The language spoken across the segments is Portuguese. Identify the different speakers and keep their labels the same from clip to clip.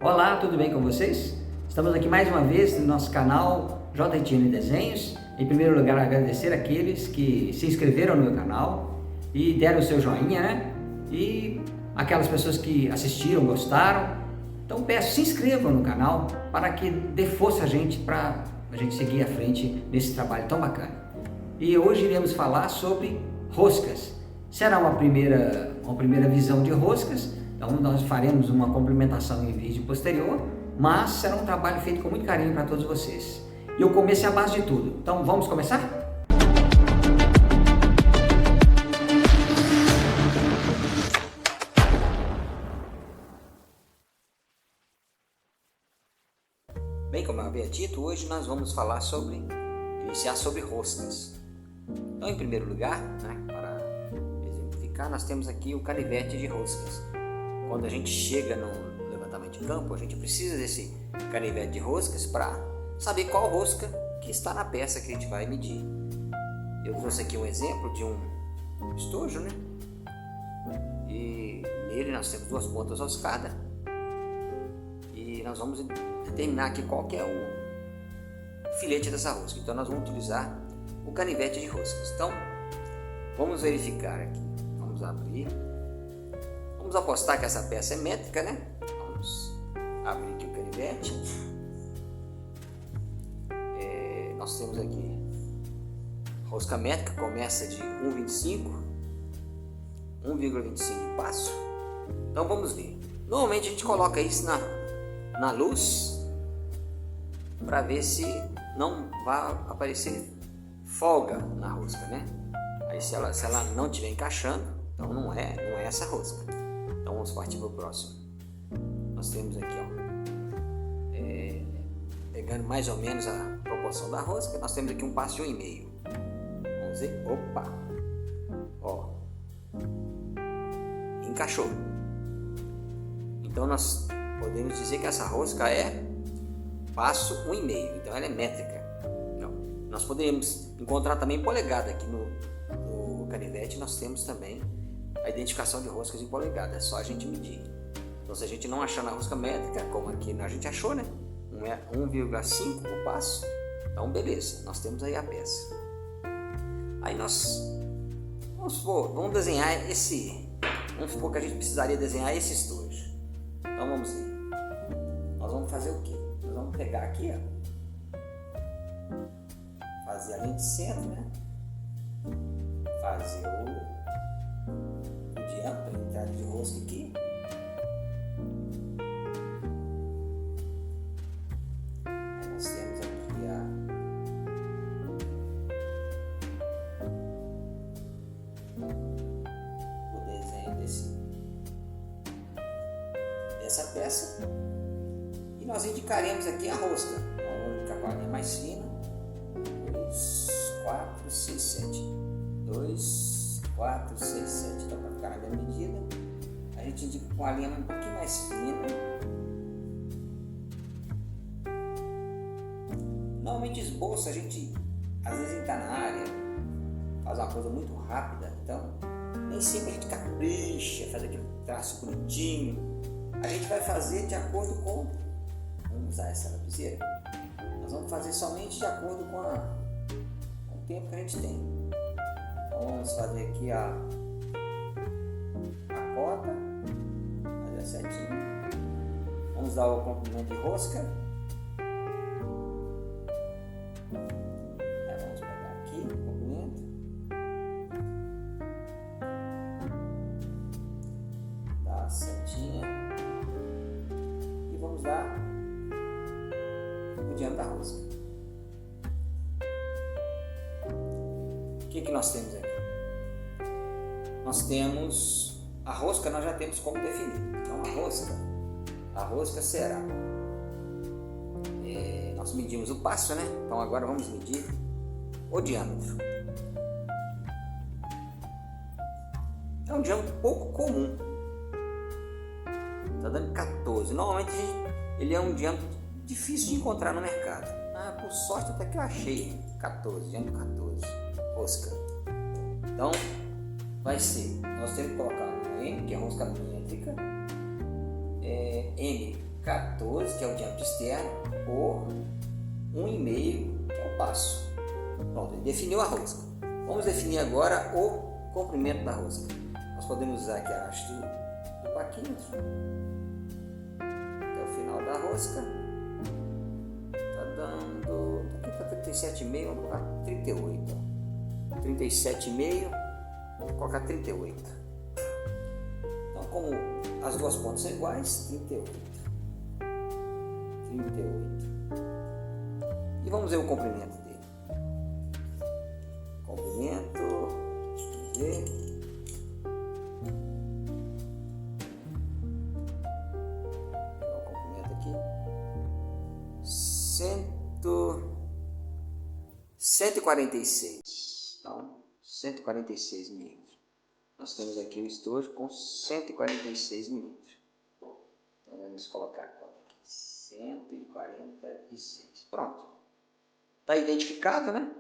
Speaker 1: Olá, tudo bem com vocês? Estamos aqui mais uma vez no nosso canal JTN Desenhos. Em primeiro lugar, agradecer aqueles que se inscreveram no meu canal e deram o seu joinha, né? E aquelas pessoas que assistiram, gostaram. Então peço, se inscrevam no canal para que dê força a gente para a gente seguir à frente nesse trabalho tão bacana. E hoje iremos falar sobre roscas. Será uma primeira visão de roscas. Então nós faremos uma complementação em vídeo posterior, mas será um trabalho feito com muito carinho para todos vocês. E o começo é a base de tudo. Então vamos começar? Bem, como eu havia dito, hoje nós vamos falar iniciar sobre roscas. Então, em primeiro lugar, para exemplificar, nós temos aqui o canivete de roscas. Quando a gente chega no levantamento de campo, a gente precisa desse canivete de roscas para saber qual rosca que está na peça que a gente vai medir. Eu trouxe aqui um exemplo de um estojo, né? E nele nós temos duas pontas roscadas. E nós vamos determinar aqui qual que é o filete dessa rosca. Então nós vamos utilizar o canivete de roscas. Então vamos verificar aqui. Vamos abrir. Vamos apostar que essa peça é métrica, né? Vamos abrir aqui o canivete. Nós temos aqui rosca métrica, começa de 1,25 de passo. Então vamos ver. Normalmente a gente coloca isso na luz para ver se não vai aparecer folga na rosca, né? Aí se ela não estiver encaixando, então não é essa rosca. Então vamos partir para o próximo. Nós temos aqui, pegando mais ou menos a proporção da rosca, nós temos aqui um passo de 1,5. Vamos ver. Opa! Ó, encaixou. Então nós podemos dizer que essa rosca é passo 1,5. Então ela é métrica. Não. Nós poderíamos encontrar também polegada aqui no canivete. Nós temos também a identificação de roscas em polegada, é só a gente medir. Então se a gente não achar na rosca métrica, como aqui a gente achou, né? 1,5 o passo, então beleza, nós temos aí a peça. Aí vamos desenhar vamos supor que a gente precisaria desenhar esse estojo. Então vamos ver, nós vamos fazer o que? Nós vamos pegar aqui, fazer a linha de centro, né? Fazer o diâmetro, a entrada de rosca aqui. Aí nós temos aqui o desenho dessa peça. E nós indicaremos aqui a rosca. Então vamos indicar com a linha mais fina. 2, 4, 6, 7. 2, 4, 6, 7. Então, para ficar na mesma medida, a gente indica com a linha um pouquinho mais fina. Normalmente esboço, a gente às vezes está na área, faz uma coisa muito rápida, então nem sempre a gente capricha, faz aquele traço bonitinho. A gente vai fazer de acordo com, vamos usar essa lapiseira, nós vamos fazer somente de acordo com o tempo que a gente tem. Então vamos fazer aqui a cota, fazer certinho. Vamos dar o comprimento de rosca. Vamos pegar aqui o comprimento. Dar a setinha. E vamos dar o diâmetro da rosca. O que nós temos aqui? Nós temos a rosca, nós já temos como definir. Então a rosca será, nós medimos o passo, né? Então agora vamos medir o diâmetro. É um diâmetro pouco comum, está dando 14. Normalmente ele é um diâmetro difícil de encontrar no mercado. Por sorte até que eu achei 14, diâmetro 14, rosca. Então vai ser, nós temos que colocar um M, que é rosca métrica, M 14, que é o diâmetro externo, por 1,5, que é o passo. Pronto, ele definiu a rosca. Vamos definir agora o comprimento da rosca. Nós podemos usar aqui a haste do paquímetro até o final da rosca. Está dando, aqui está 37,5, vamos colocar 38. 37,5, vou colocar 38. Então, como as duas pontas são iguais, 38. E vamos ver o comprimento dele. Comprimento, vamos ver. Vou o comprimento aqui. 146. Então, 146 milímetros. Nós temos aqui o estojo com 146 milímetros. Então, vamos colocar aqui 146. Pronto. Está identificado, né?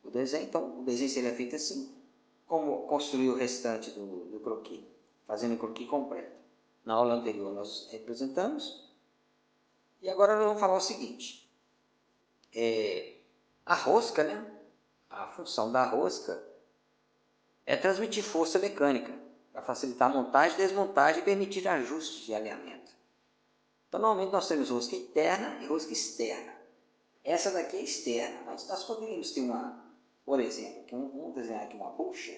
Speaker 1: O desenho. Então, o desenho seria feito assim. Como construir o restante do croquis? Fazendo o croquis completo. Na aula anterior nós representamos. E agora nós vamos falar o seguinte. A rosca, né? A função da rosca é transmitir força mecânica para facilitar a montagem, desmontagem e permitir ajustes de alinhamento. Então, normalmente nós temos rosca interna e rosca externa. Essa daqui é externa, mas nós poderíamos ter uma, por exemplo, vamos desenhar aqui uma bucha.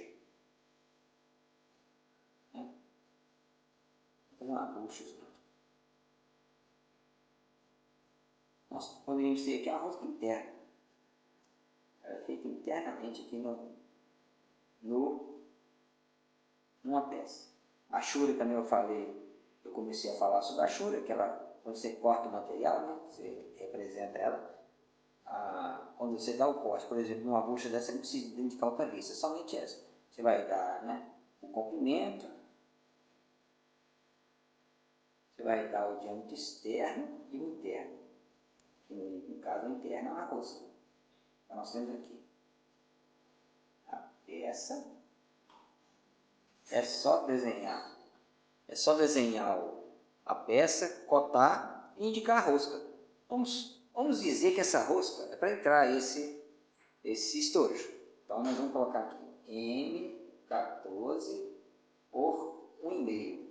Speaker 1: Uma bucha. Nós poderíamos ter aqui uma rosca interna. Ela é feita internamente aqui numa peça. A chura também eu comecei a falar sobre a chura, que ela, quando você corta o material, né, você representa ela. Quando você dá o corte, por exemplo, numa bucha dessa, você não precisa identificar outra lista, somente essa. Você vai dar, né, o comprimento, você vai dar o diâmetro externo e o interno. No caso, o interno é uma rosca. Então, nós temos aqui a peça. É só desenhar a peça, cotar e indicar a rosca. Vamos dizer que essa rosca é para entrar esse estojo. Então, nós vamos colocar aqui M14 por 1,5.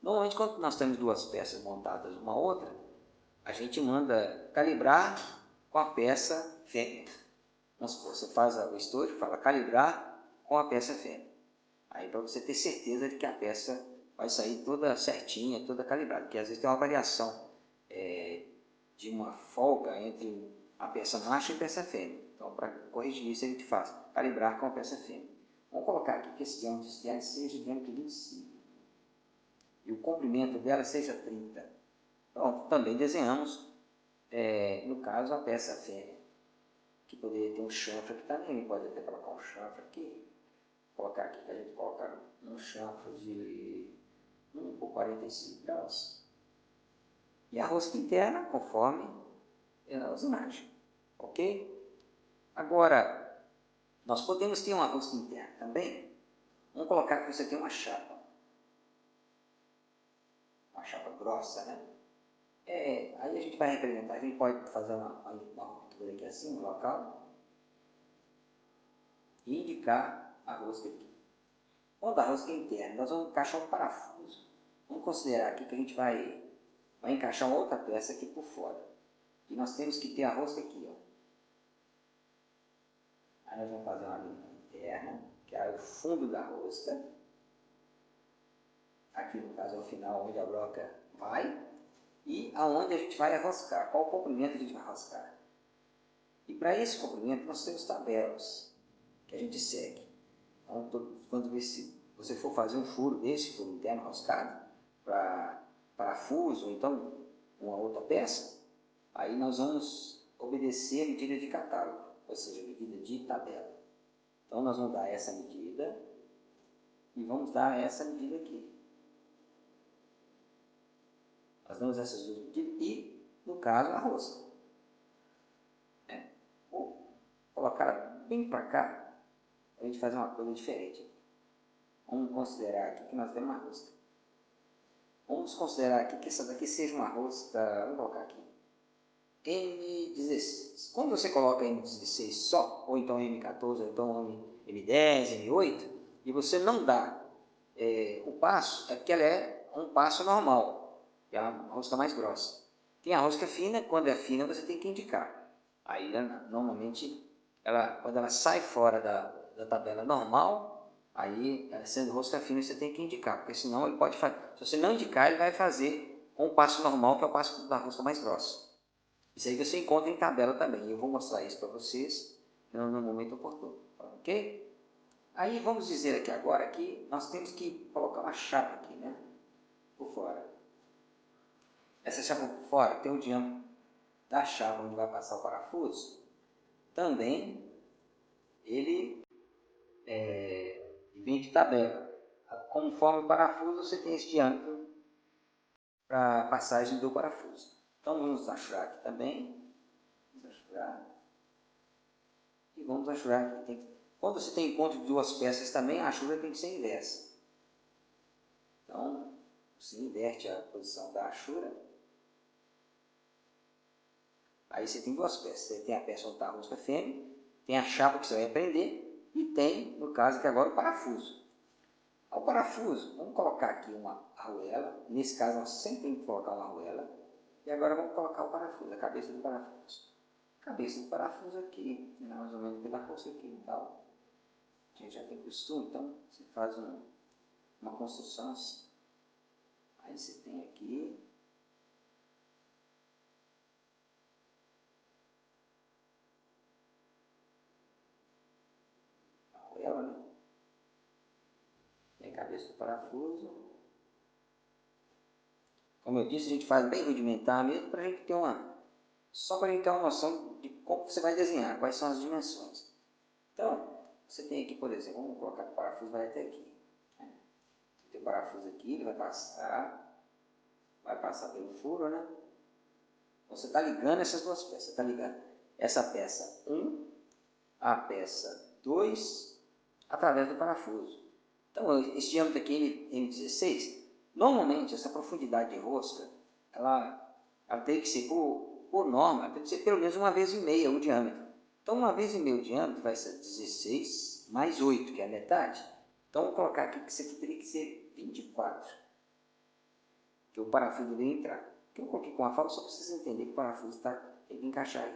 Speaker 1: Normalmente, quando nós temos duas peças montadas uma a outra, a gente manda calibrar com a peça fêmea. Vamos supor, você faz o estojo, fala calibrar com a peça fêmea. Aí, para você ter certeza de que a peça vai sair toda certinha, toda calibrada. Porque às vezes tem uma variação de uma folga entre a peça macho e a peça fêmea. Então, para corrigir isso, a gente faz calibrar com a peça fêmea. Vamos colocar aqui que esse diâmetro externo seja diâmetro 25. E o comprimento dela seja 30. Então, também desenhamos, no caso, a peça fêmea. Que poderia ter um chanfre aqui também. Pode até colocar um chanfre aqui. Colocar aqui que a gente coloca um chanfre de 1 por 45 graus. E a rosca interna, conforme as imagens. Ok? Agora, nós podemos ter uma rosca interna também. Vamos colocar que você tem uma chapa. Uma chapa grossa, né? Aí a gente vai representar. A gente pode fazer uma ruptura aqui assim, no local. E indicar a rosca aqui. Quando a rosca é interna, nós vamos encaixar um parafuso. Vamos considerar aqui que a gente vai encaixar uma outra peça aqui por fora. E nós temos que ter a rosca aqui, ó. Aí nós vamos fazer uma linha interna, que é o fundo da rosca. Aqui no caso é o final onde a broca vai. E aonde a gente vai arroscar. Qual o comprimento a gente vai arroscar. E para esse comprimento nós temos tabelas que a gente segue. Então, quando você for fazer um furo desse, furo interno roscado, para parafuso, ou então uma outra peça, aí nós vamos obedecer a medida de catálogo, ou seja, a medida de tabela. Então, nós vamos dar essa medida e vamos dar essa medida aqui. Nós damos essas duas medidas e, no caso, a rosca. Vou colocar bem para cá, para a gente fazer uma coisa diferente. Vamos considerar aqui que nós temos uma rosca. Vamos considerar aqui que essa daqui seja uma rosca, vamos colocar aqui, M16. Quando você coloca M16 só, ou então M14, ou então M10, M8, e você não dá o passo, é porque ela é um passo normal, que é a rosca mais grossa. Tem a rosca fina, quando é fina você tem que indicar. Aí, normalmente, quando ela sai fora da tabela normal, aí, sendo rosca fina, você tem que indicar, porque senão ele pode fazer. Se você não indicar, ele vai fazer com o passo normal, que é o passo da rosca mais grossa. Isso aí você encontra em tabela também. Eu vou mostrar isso para vocês no momento oportuno, ok? Aí vamos dizer aqui agora que nós temos que colocar uma chapa aqui, né? Por fora. Essa chapa por fora tem o diâmetro da chapa onde vai passar o parafuso. Também ele vem de tabela. Conforme o parafuso, você tem esse diâmetro para a passagem do parafuso. Então vamos achurar aqui também. Vamos achurar. E vamos achurar aqui. Quando você tem encontro de duas peças também, a achura tem que ser inversa. Então, você inverte a posição da achura. Aí você tem duas peças. Você tem a peça onde está a rosca fêmea, tem a chapa que você vai prender e tem, no caso aqui agora, o parafuso. Ao parafuso, vamos colocar aqui uma arruela. Nesse caso, nós sempre temos que colocar uma arruela. E agora vamos colocar o parafuso, a cabeça do parafuso. A cabeça do parafuso aqui, mais ou menos pela rosca aqui e tal. A gente já tem costume, então você faz uma construção assim. Aí você tem aqui a arruela, né? Tem a cabeça do parafuso. Como eu disse, a gente faz bem rudimentar mesmo para a gente ter só para a gente ter uma noção de como você vai desenhar, quais são as dimensões. Então, você tem aqui, por exemplo, vamos colocar que o parafuso vai até aqui. Né? Tem o parafuso aqui, ele vai passar pelo furo, né? Você está ligando essas duas peças, está ligando essa peça 1 à peça 2 através do parafuso. Então, esse diâmetro aqui, M16, normalmente essa profundidade de rosca, ela tem que ser, por norma, ela tem que ser pelo menos 1,5 vezes o diâmetro. Então, 1,5 vezes o diâmetro vai ser 16 mais 8, que é a metade. Então, vou colocar aqui que isso aqui teria que ser 24, que o parafuso deve entrar. Que eu coloquei com a falta só para vocês entenderem que o parafuso tem que encaixar aí.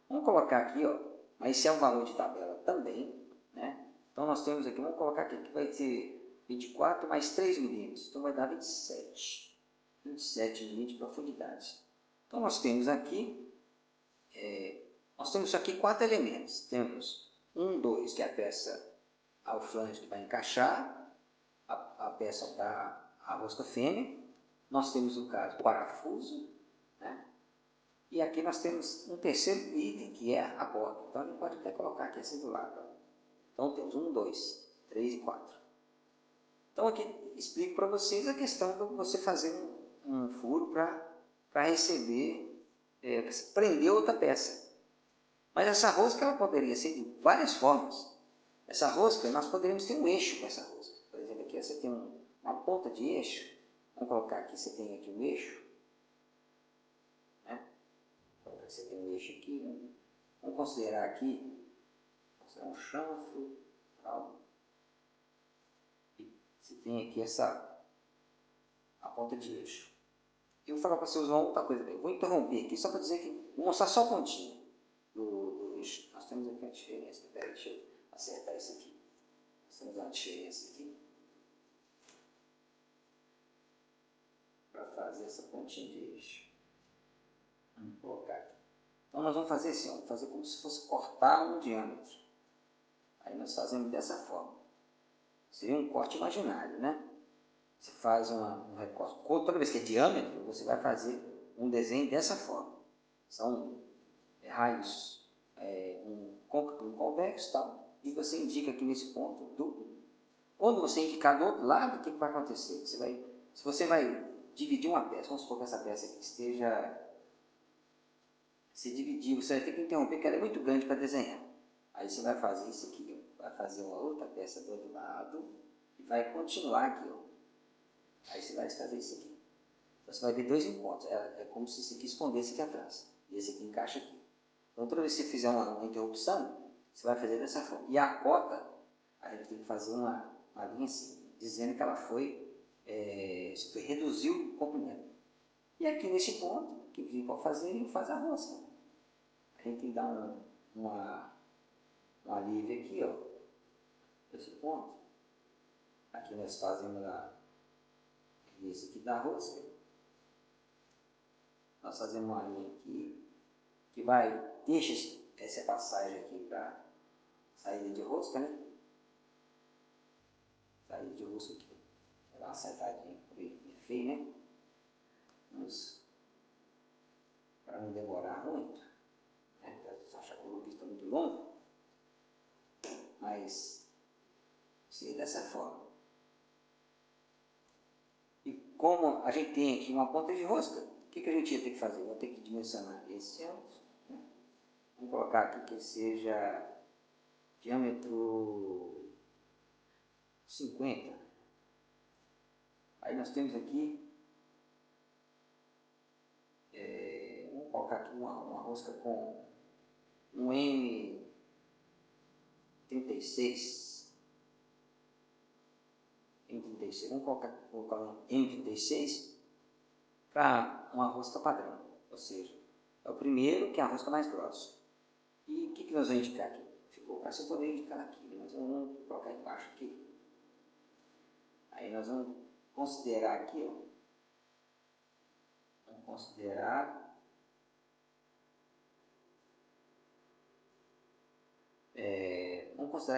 Speaker 1: Vamos colocar aqui, ó, mas esse é um valor de tabela também, né? Então nós temos aqui, vamos colocar aqui que vai ser 24 mais 3 milímetros, então vai dar 27 milímetros de profundidade. Então nós temos aqui, quatro elementos. Temos 1, 2, que é a peça ao flange que vai encaixar, a peça da rosca fêmea. Nós temos, no caso, o parafuso, né? E aqui nós temos um terceiro item, que é a borda. Então, a gente pode até colocar aqui assim do lado. Ó. Então, temos 1, 2, 3 e 4. Então, aqui explico para vocês a questão de você fazer um furo para receber, prender outra peça. Mas essa rosca ela poderia ser de várias formas. Essa rosca, nós poderíamos ter um eixo com essa rosca. Por exemplo, aqui você tem uma ponta de eixo. Vamos colocar aqui, você tem aqui um eixo. Né? Você tem um eixo aqui. Né? Vamos considerar aqui um chanfro. Tal. E você tem aqui a ponta de eixo. Eu vou falar para vocês uma outra coisa. Eu vou interromper aqui só para dizer que vou mostrar só a pontinha do eixo. Nós temos aqui uma diferença. Peraí, deixa eu acertar isso aqui. Nós temos uma diferença aqui. Para fazer essa pontinha de eixo. Vamos colocar aqui. Então nós vamos fazer assim, vamos fazer como se fosse cortar um diâmetro. Aí nós fazemos dessa forma. Seria um corte imaginário, né? Você faz um recorte. Toda vez que é diâmetro, você vai fazer um desenho dessa forma. São raios, um convexo e tal. E você indica aqui nesse ponto duplo. Quando você indicar do outro lado, o que vai acontecer? Se você vai dividir uma peça, vamos supor que essa peça aqui esteja se dividir, você vai ter que interromper, porque ela é muito grande para desenhar. Aí você vai fazer isso aqui, ó. Vai fazer uma outra peça do outro lado e vai continuar aqui. Ó. Aí você vai fazer isso aqui. Você vai ver dois encontros, é como se esse aqui escondesse aqui atrás, e esse aqui encaixa aqui. Então toda vez que você fizer uma interrupção, você vai fazer dessa forma. E a cota, a gente tem que fazer uma linha assim, dizendo que ela você reduziu o comprimento. E aqui nesse ponto, o que ele pode fazer? Ele faz a rosca. A gente tem que dar um alívio aqui, ó, nesse ponto. Aqui nós fazemos isso aqui da rosca. Nós fazemos uma linha aqui, que deixa essa passagem aqui para saída de rosca, né? Saída de rosca aqui. Dá uma acertadinha, bem feio, né? Para não demorar muito, né? Você acha que o vídeo está muito longo, mas seria dessa forma. E como a gente tem aqui uma ponta de rosca, o que a gente ia ter que fazer? Vou ter que dimensionar esse ângulo, né? Vamos colocar aqui que seja diâmetro 50. Aí nós temos aqui, vamos colocar aqui uma rosca com um M36. Vamos colocar um M36 para uma rosca padrão, ou seja, é o primeiro que é a rosca mais grossa. E o que nós vamos indicar aqui? Você poderia indicar aqui, mas vamos colocar embaixo aqui. Aí nós vamos considerar aqui, ó, vamos considerar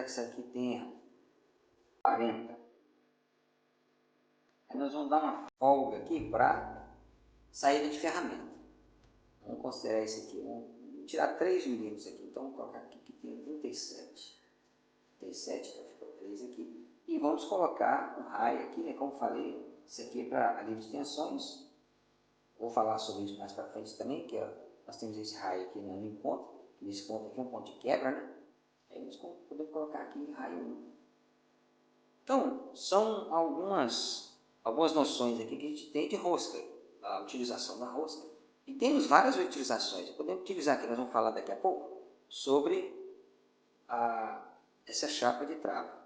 Speaker 1: que isso aqui tenha 40. Aí nós vamos dar uma folga aqui para saída de ferramenta. Vamos considerar esse aqui, vamos tirar 3 milímetros aqui, então vamos colocar aqui que tem 37. 37, então ficou 3 aqui. E vamos colocar um raio aqui, né? Como falei, isso aqui é para alívio de tensões. Vou falar sobre isso mais para frente também, que nós temos esse raio aqui no encontro. Nesse ponto aqui é um ponto de quebra, né? Aí nós podemos colocar aqui raio 1. Então, são algumas noções aqui que a gente tem de rosca, a utilização da rosca. E temos várias utilizações. Podemos utilizar aqui, nós vamos falar daqui a pouco, sobre essa chapa de trava.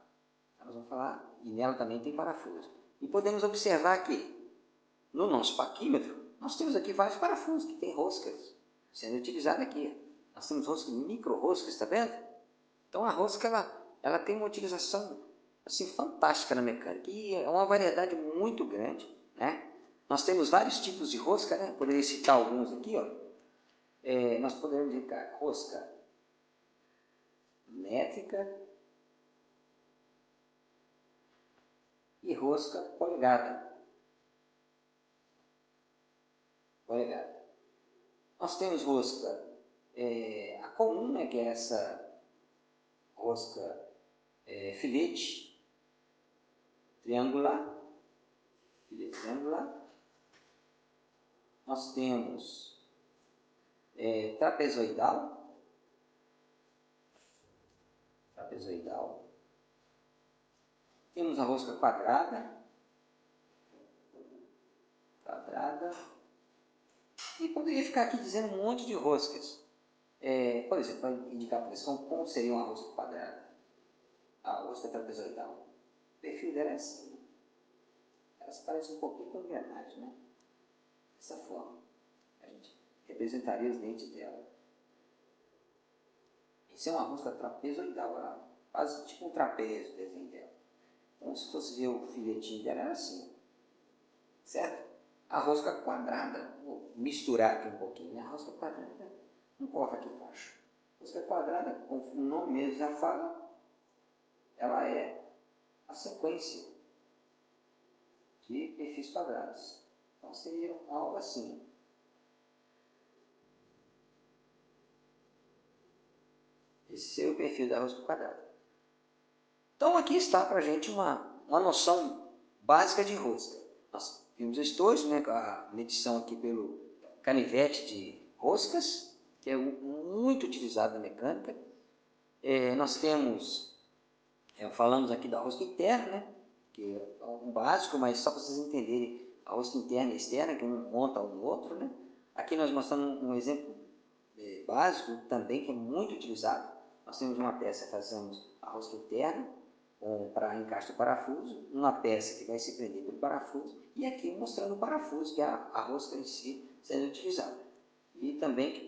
Speaker 1: Nós vamos falar, e nela também tem parafuso. E podemos observar que, no nosso paquímetro, nós temos aqui vários parafusos que tem roscas sendo utilizadas aqui. Nós temos roscas, micro-roscas, está vendo? Então a rosca, ela tem uma utilização assim, fantástica na mecânica. E é uma variedade muito grande, né? Nós temos vários tipos de rosca, né? Poderia citar alguns aqui, ó. Nós poderíamos indicar rosca métrica e rosca poligada. Nós temos rosca, a comum, né, que é essa rosca filete triangular. Nós temos trapezoidal. Temos a rosca quadrada. E poderia ficar aqui dizendo um monte de roscas. Por exemplo, para indicar para vocês como seria uma rosca quadrada. A rosca trapezoidal. O perfil dela é assim. Ela se parece um pouquinho com engrenagem, né? Dessa forma. A gente representaria os dentes dela. Isso é uma rosca trapezoidal. Ela quase tipo um trapézio o desenho dela. Então, se fosse ver o filetinho dela, era assim. Certo? A rosca quadrada, vou misturar aqui um pouquinho, né? A rosca quadrada, não coloca aqui embaixo. A rosca quadrada, como o nome mesmo já fala, ela é a sequência de perfis quadrados. Então seria algo assim. Esse seria o perfil da rosca quadrada. Então aqui está para a gente uma noção básica de rosca. Nós vimos estojos, né? A medição aqui pelo canivete de roscas, que é muito utilizado na mecânica. Nós temos, falamos aqui da rosca interna, né? Que é um básico, mas só para vocês entenderem a rosca interna e externa, que um monta um no outro, né? Aqui nós mostramos um exemplo básico também, que é muito utilizado. Nós temos uma peça que fazemos a rosca interna, para encaixe do parafuso, uma peça que vai se prender pelo parafuso, e aqui mostrando o parafuso, que é a rosca em si sendo utilizada. E também que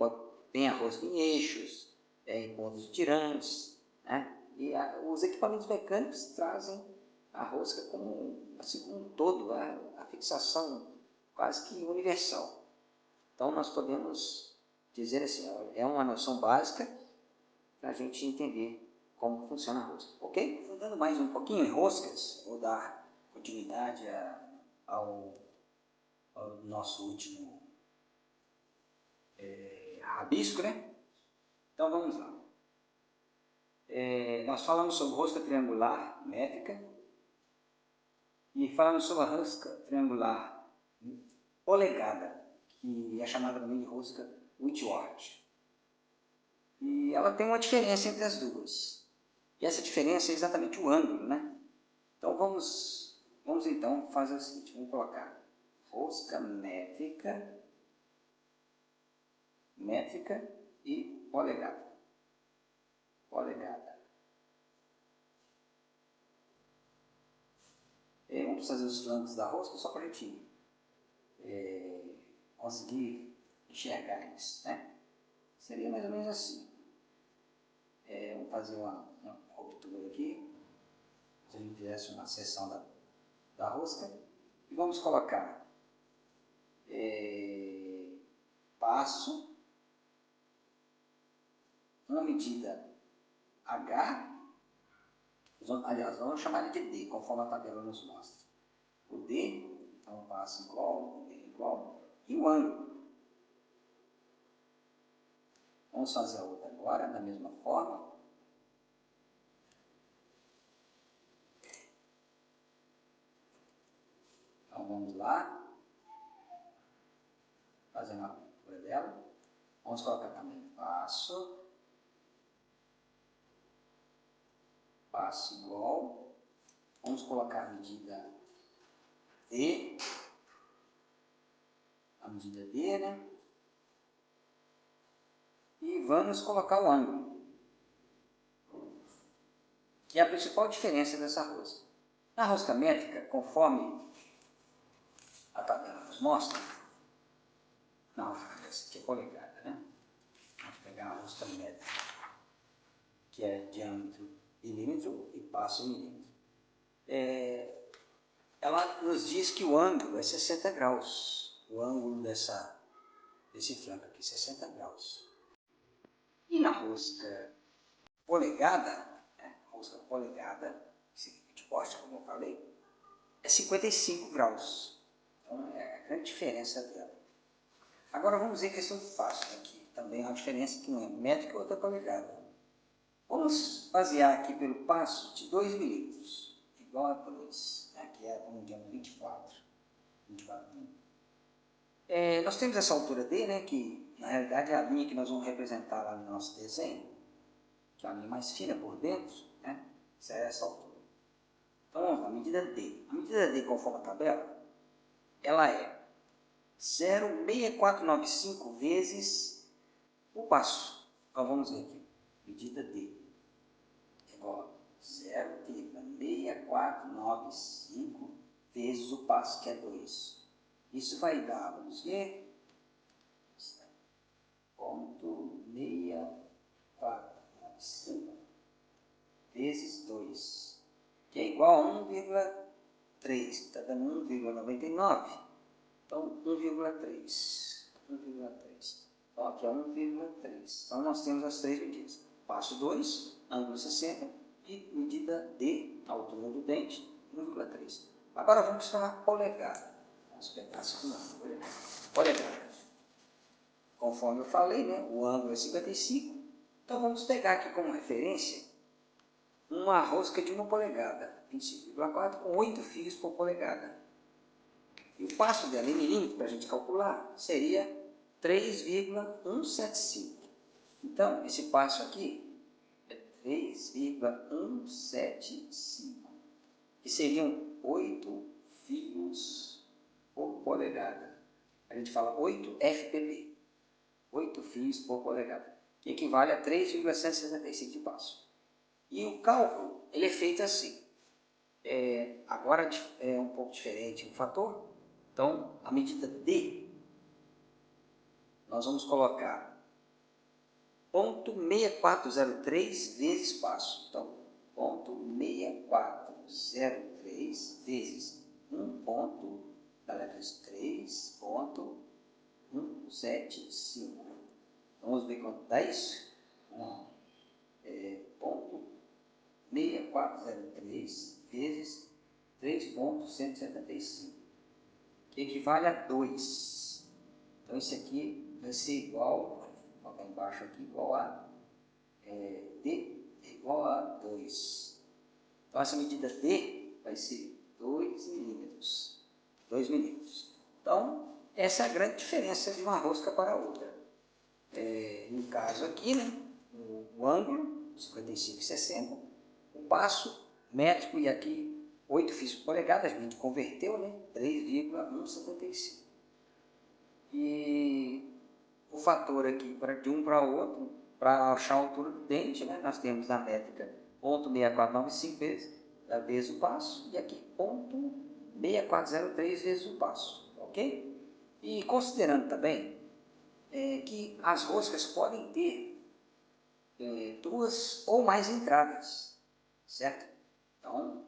Speaker 1: tem a rosca em eixos, em pontos tirantes, né? E os equipamentos mecânicos trazem a rosca como assim, um todo, a fixação quase que universal. Então nós podemos dizer assim, é uma noção básica para a gente entender como funciona a rosca, ok? Fundando mais um pouquinho em roscas, vou dar continuidade ao nosso último rabisco, né? Então vamos lá. Nós falamos sobre rosca triangular métrica e falamos sobre a rosca triangular polegada, que é chamada também de rosca Whitworth. E ela tem uma diferença entre as duas. E essa diferença é exatamente o ângulo, né? Então vamos então fazer o seguinte, vamos colocar rosca métrica e polegada. Vamos fazer os flancos da rosca só para a gente conseguir enxergar isso, né? Seria mais ou menos assim. Vamos fazer uma ruptura aqui, se a gente fizesse uma seção da rosca, e vamos colocar passo, uma medida H, aliás, vamos chamar de D, conforme a tabela nos mostra. O D é um passo igual, o D igual, e o ângulo. Vamos fazer a outra agora, da mesma forma. Então vamos lá, fazendo a cura dela. Vamos colocar também passo igual. Vamos colocar a medida D, né? E vamos colocar o ângulo, que é a principal diferença dessa rosca. Na rosca métrica, conforme a tabela nos mostra, não, essa aqui é polegada, né? Vamos pegar a rosca métrica, que é diâmetro milímetro e passo em milímetro. Ela nos diz que o ângulo é 60 graus, o ângulo desse flanco aqui, 60 graus. E na rosca polegada, de poste, como eu falei, é 55 graus. Então é a grande diferença dela. Agora vamos ver a questão do passo, aqui também há uma diferença que um é métrica e outra polegada. Vamos basear aqui pelo passo de 2 milímetros, igual a 2, aqui é um diâmetro 24 milímetros. Nós temos essa altura D, né, que na realidade é a linha que nós vamos representar lá no nosso desenho, que é a linha mais fina por dentro, né, isso é essa altura. Então vamos lá, a medida D. A medida D, conforme a tabela, ela é 0,6495 vezes o passo. Então vamos ver aqui, medida D é igual a 0,6495 vezes o passo, que é 2. Isso vai dar, vamos ver, 0,6495 vezes 2, que é igual a 1,3, está dando 1,99, então 1,3. Então aqui é 1,3. Então nós temos as três medidas. Passo 2, ângulo 60, e medida D, altura do dente, 1,3. Agora vamos para a polegada. Vamos pegar a segunda polegada. Conforme eu falei, né, o ângulo é 55. Então vamos pegar aqui como referência uma rosca de 1 polegada, 25,4 com 8 fios por polegada. E o passo dela em milímetro, para a gente calcular, seria 3,175. Então, esse passo aqui é 3,175, que seriam 8 fios por polegada. A gente fala 8 FPP, 8 fios por polegada, que equivale a 3,165 de passo. E o cálculo ele é feito assim. Agora é um pouco diferente o fator. Então, a medida D, nós vamos colocar 0,6403 vezes passo. Então, 0,6403 vezes 1 da letra 3,175. Vamos ver quanto dá isso? Ponto 6403 vezes 3,175, que equivale a 2. Então, isso aqui vai ser igual, vou colocar embaixo aqui, igual a D igual a 2. Então, essa medida D vai ser 2 milímetros. 2 milímetros. Então, essa é a grande diferença de uma rosca para a outra. No caso aqui, né, o ângulo, 55,60, o passo métrico, e aqui 8 fios por polegada, a gente converteu, né, 3,175. E o fator aqui, de um para o outro, para achar a altura do dente, né, nós temos na métrica 0,6495 vezes o passo, e aqui 0,6403 vezes o passo, ok? E considerando também que as roscas podem ter 2 ou mais entradas, certo? Então,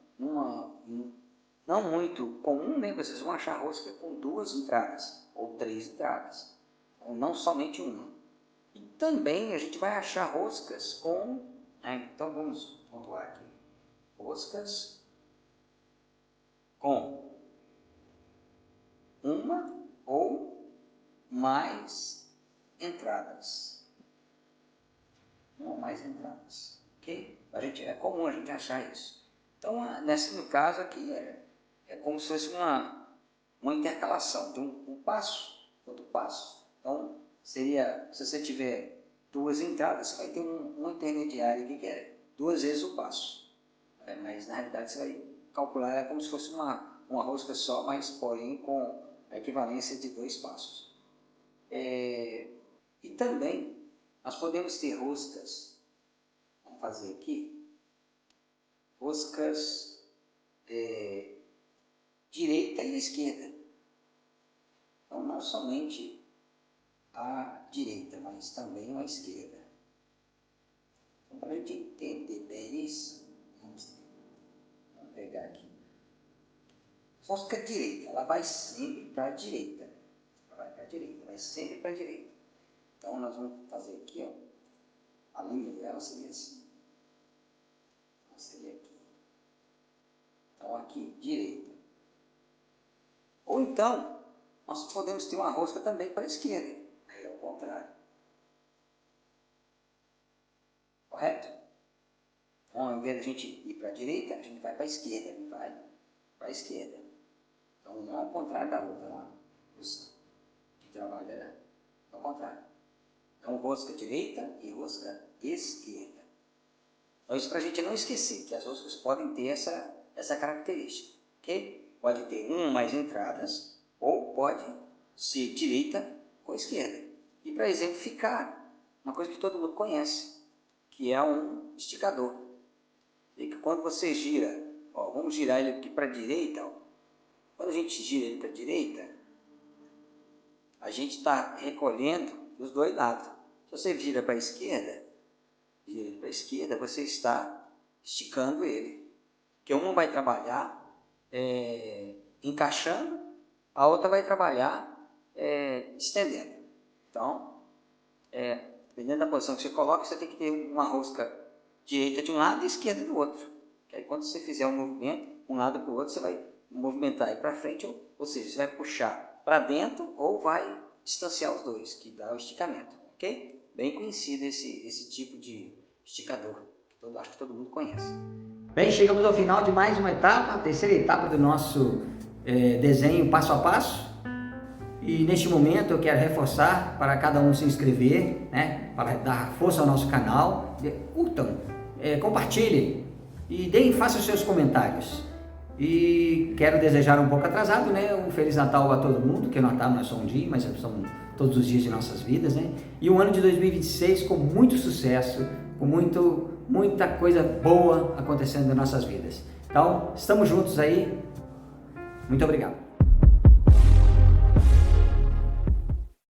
Speaker 1: não muito comum, né, vocês vão achar rosca com 2 entradas ou 3 entradas, ou não somente uma. E também a gente vai achar roscas com, então vamos pontuar aqui, roscas com uma ou mais entradas. Uma ou mais entradas, ok? É comum a gente achar isso. Então, no caso aqui, é como se fosse uma intercalação de um passo, outro passo. Então, seria, se você tiver 2 entradas, você vai ter um intermediário aqui que é 2 vezes o passo. Mas, na realidade, você vai calcular como se fosse uma rosca só, mas, porém, com a equivalência de 2 passos. E também, nós podemos ter roscas, vamos fazer aqui, roscas direita e esquerda. Então, não somente a direita, mas também a esquerda. Então, para a gente entender bem isso, vamos pegar aqui. Rosca direita, ela vai sempre para a direita. Vai sempre para a direita. Então, nós vamos fazer aqui, ó. A linha dela seria assim. Então, seria aqui. Então, aqui, direita. Ou então, nós podemos ter uma rosca também para a esquerda. Aí é o contrário. Correto? Então, ao invés de a gente ir para a direita, a gente vai para a esquerda. Ele vai para a esquerda. Então, um ao contrário da outra lá. Que trabalha ao contrário. Então, rosca direita e rosca esquerda. Então, isso para a gente não esquecer, que as roscas podem ter essa característica. Ok? Pode ter uma ou mais entradas, ou pode ser direita ou esquerda. E para exemplificar, uma coisa que todo mundo conhece, que é um esticador. E que quando você gira, ó, vamos girar ele aqui para a direita, ó. Quando a gente gira ele para a direita, a gente está recolhendo dos dois lados. Se você gira para a esquerda, você está esticando ele. Porque uma vai trabalhar encaixando, a outra vai trabalhar estendendo. Então, dependendo da posição que você coloca, você tem que ter uma rosca direita de um lado e esquerda do outro. Que aí quando você fizer um movimento, um lado para o outro, você vai movimentar aí para frente, ou seja, você vai puxar para dentro ou vai distanciar os dois, que dá o esticamento, ok? Bem conhecido esse tipo de esticador, que acho que todo mundo conhece. Bem, chegamos ao final de mais uma etapa, a terceira etapa do nosso desenho passo a passo. E neste momento eu quero reforçar para cada um se inscrever, né, para dar força ao nosso canal, curtam, compartilhem e façam seus comentários. E quero desejar um pouco atrasado, né, um Feliz Natal a todo mundo, que o Natal não é só um dia, mas são todos os dias de nossas vidas, né? E um ano de 2026 com muito sucesso, com muita coisa boa acontecendo em nossas vidas. Então, estamos juntos aí. Muito obrigado.